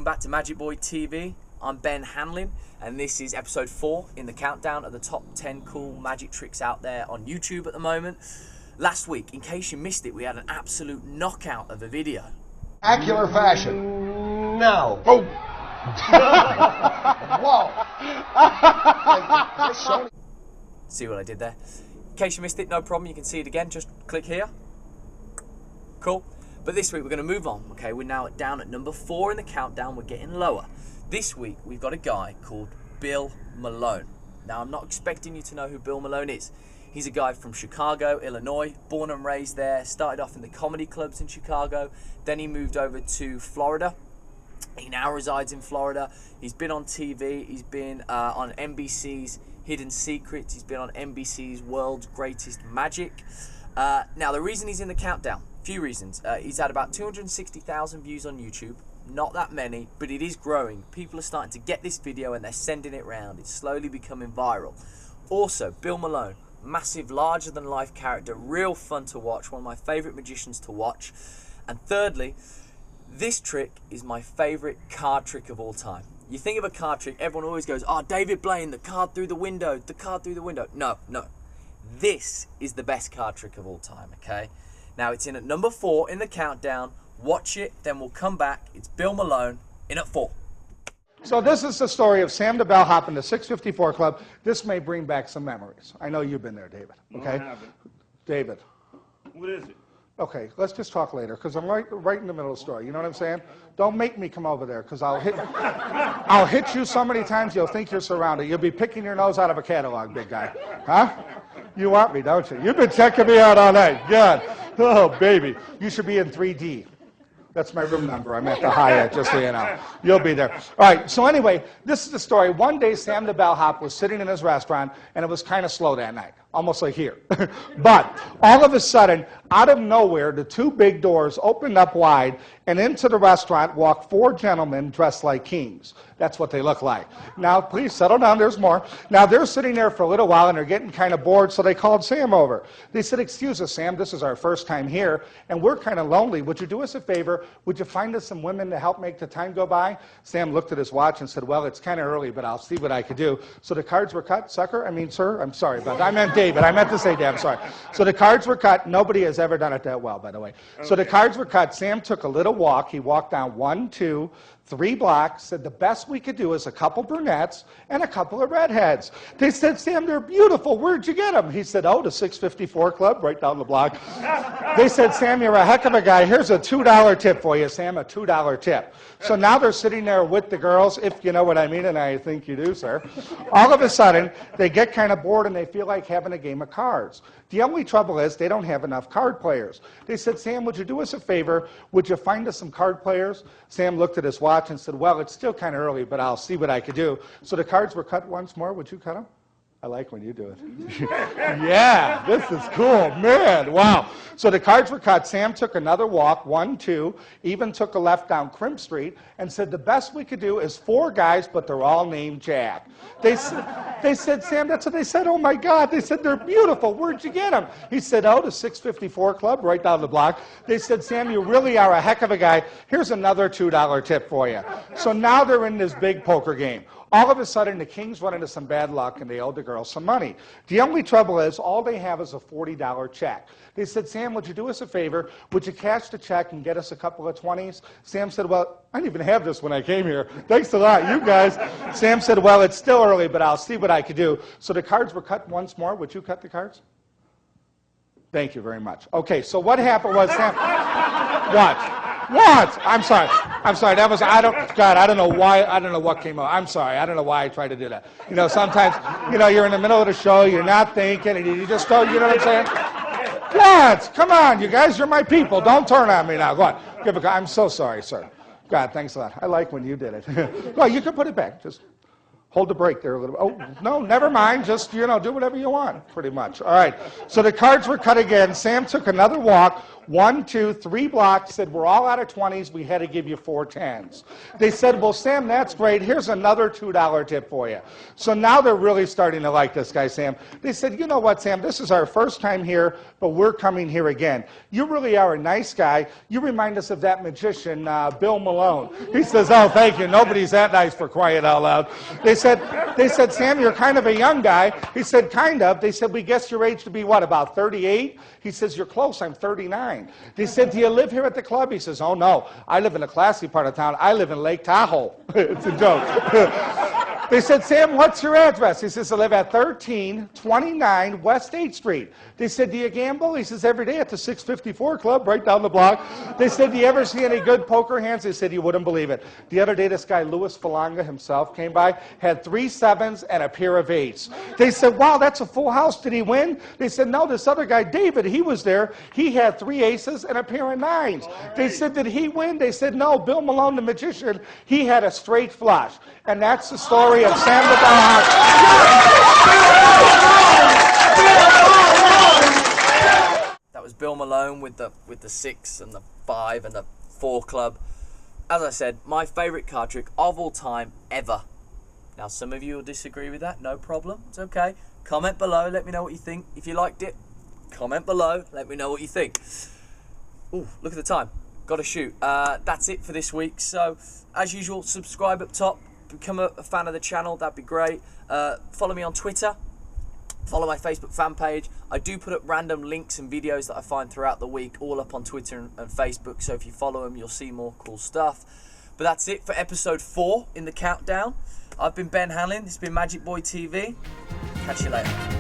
back to MagicBoyTV. I'm Ben Hanlin, and this is episode 4 in the countdown of the top 10 cool magic tricks out there on YouTube at the moment. Last week, in case you missed it, we had an absolute knockout of a video. Spectacular fashion. No. Oh. Whoa. See what I did there? In case you missed it, no problem. You can see it again. Just click here. Cool. But this week we're going to move on. Okay, we're now down at number 4 in the countdown. We're getting lower. This week we've got a guy called Bill Malone. Now, I'm not expecting you to know who Bill Malone is. He's a guy from Chicago, Illinois, born and raised there, started off in the comedy clubs in Chicago, then he moved over to Florida. He now resides in Florida. He's been on TV, he's been on NBC's Hidden Secrets, he's been on NBC's World's Greatest Magic. Now, the reason he's in the countdown, a few reasons. He's had about 260,000 views on YouTube. Not that many, but it is growing. People are starting to get this video and they're sending it around. It's slowly becoming viral. Also, Bill Malone, massive, larger-than-life character, real fun to watch, one of my favourite magicians to watch. And thirdly, this trick is my favourite card trick of all time. You think of a card trick, everyone always goes, oh, David Blaine, the card through the window, the card through the window. No. This is the best card trick of all time, okay? Now, it's in at number 4 in the countdown. Watch it, then we'll come back. It's Bill Malone in at 4. So this is the story of Sam the Bellhop in the 654 Club. This may bring back some memories. I know you've been there, David. Okay? No, I haven't. David. What is it? Okay, let's just talk later, because I'm right in the middle of the story. You know what I'm saying? Don't make me come over there, because I'll hit you so many times you'll think you're surrounded. You'll be picking your nose out of a catalog, big guy. Huh? You want me, don't you? You've been checking me out all night. Good. Oh, baby. You should be in 3D. That's my room number. I'm at the Hyatt, just so you know. You'll be there. All right, so anyway, this is the story. One day, Sam the Bellhop was sitting in his restaurant, and it was kind of slow that night, almost like here. But all of a sudden, out of nowhere, the 2 big doors opened up wide, and into the restaurant walked 4 gentlemen dressed like kings. That's what they look like. Now, please settle down. There's more. Now, they're sitting there for a little while, and they're getting kind of bored, so they called Sam over. They said, excuse us, Sam, this is our first time here, and we're kind of lonely. Would you do us a favor? Would you find us some women to help make the time go by? Sam looked at his watch and said, well, it's kind of early, but I'll see what I could do. So the cards were cut, sucker. I mean, sir, I'm sorry about that. I meant David. I meant to say Dave. I'm sorry. So the cards were cut. Nobody has ever done it that well, by the way. Okay. So the cards were cut. Sam took a little walk. He walked down 1, 2, 3 blocks, said the best we could do is a couple brunettes and a couple of redheads. They said, Sam, they're beautiful. Where'd you get them? He said, oh, the 654 Club, right down the block. They said, Sam, you're a heck of a guy. Here's a $2 tip for you, Sam, a $2 tip. So now they're sitting there with the girls, if you know what I mean, and I think you do, sir. All of a sudden, they get kind of bored and they feel like having a game of cards. The only trouble is they don't have enough card players. They said, Sam, would you do us a favor? Would you find us some card players? Sam looked at his watch and said, well, it's still kind of early, but I'll see what I could do. So the cards were cut once more. Would you cut them? I like when you do it. Yeah, this is cool. Man, wow. So the cards were cut. Sam took another walk, 1, 2, even took a left down Crimp Street, and said the best we could do is 4 guys, but they're all named Jack. They said, Sam, that's what they said. Oh, my God. They said, they're beautiful. Where'd you get them? He said, oh, the 654 Club, right down the block. They said, Sam, you really are a heck of a guy. Here's another $2 tip for you. So now they're in this big poker game. All of a sudden, the Kings run into some bad luck, and they owe the girls some money. The only trouble is, all they have is a $40 check. They said, Sam, would you do us a favor? Would you cash the check and get us a couple of 20s? Sam said, well, I didn't even have this when I came here. Thanks a lot, you guys. Sam said, well, it's still early, but I'll see what I could do. So the cards were cut once more. Would you cut the cards? Thank you very much. Okay, so what happened was, Sam, What? I'm sorry. That was, I don't know why, I don't know what came up. I'm sorry. I don't know why I tried to do that. You know, sometimes, you know, you're in the middle of the show, you're not thinking, and you just don't, you know what I'm saying? What? Come on, you guys, you're my people. Don't turn on me now. Go on. I'm so sorry, sir. God, thanks a lot. I like when you did it. Well, you can put it back. Just hold the brake there a little bit. Oh, no, never mind. Just, you know, do whatever you want, pretty much. All right. So the cards were cut again. Sam took another walk, 1, 2, 3 blocks, said, we're all out of 20s, we had to give you 4 10s. They said, well, Sam, that's great. Here's another $2 tip for you. So now they're really starting to like this guy, Sam. They said, you know what, Sam, this is our first time here, but we're coming here again. You really are a nice guy. You remind us of that magician, Bill Malone. He says, oh, thank you. Nobody's that nice, for crying out loud. They said, Sam, you're kind of a young guy. He said, kind of. They said, we guess your age to be what, about 38? He says, you're close. I'm 39. They said, do you live here at the club? He says, oh, no. I live in a classy part of town. I live in Lake Tahoe. It's a joke. They said, Sam, what's your address? He says, I live at 1329 West 8th Street. They said, do you gamble? He says, every day at the 654 Club, right down the block. They said, do you ever see any good poker hands? They said, you wouldn't believe it. The other day, this guy, Louis Falanga himself, came by, had 3 7s and a pair of 8s. They said, wow, that's a full house. Did he win? They said, no, this other guy, David, he was there. He had 3 aces and a pair of 9s. They said, did he win? They said, no, Bill Malone, the magician, he had a straight flush. And that's the story of Sam the Dog. That was Bill Malone with the 6 and the 5 and the 4 club. As I said, my favourite card trick of all time ever. Now, some of you will disagree with that. No problem. It's okay. Comment below. Let me know what you think. If you liked it, comment below. Let me know what you think. Ooh, look at the time. Got to shoot. That's it for this week. So, as usual, subscribe up top. Become a fan of the channel. That'd be great. Follow me on Twitter. Follow my Facebook fan page. I do put up random links and videos that I find throughout the week, all up on Twitter and Facebook. So if you follow them, you'll see more cool stuff. But that's it for episode 4 in the countdown. I've been Ben Hanlin. This has been MagicBoyTV. Catch you later.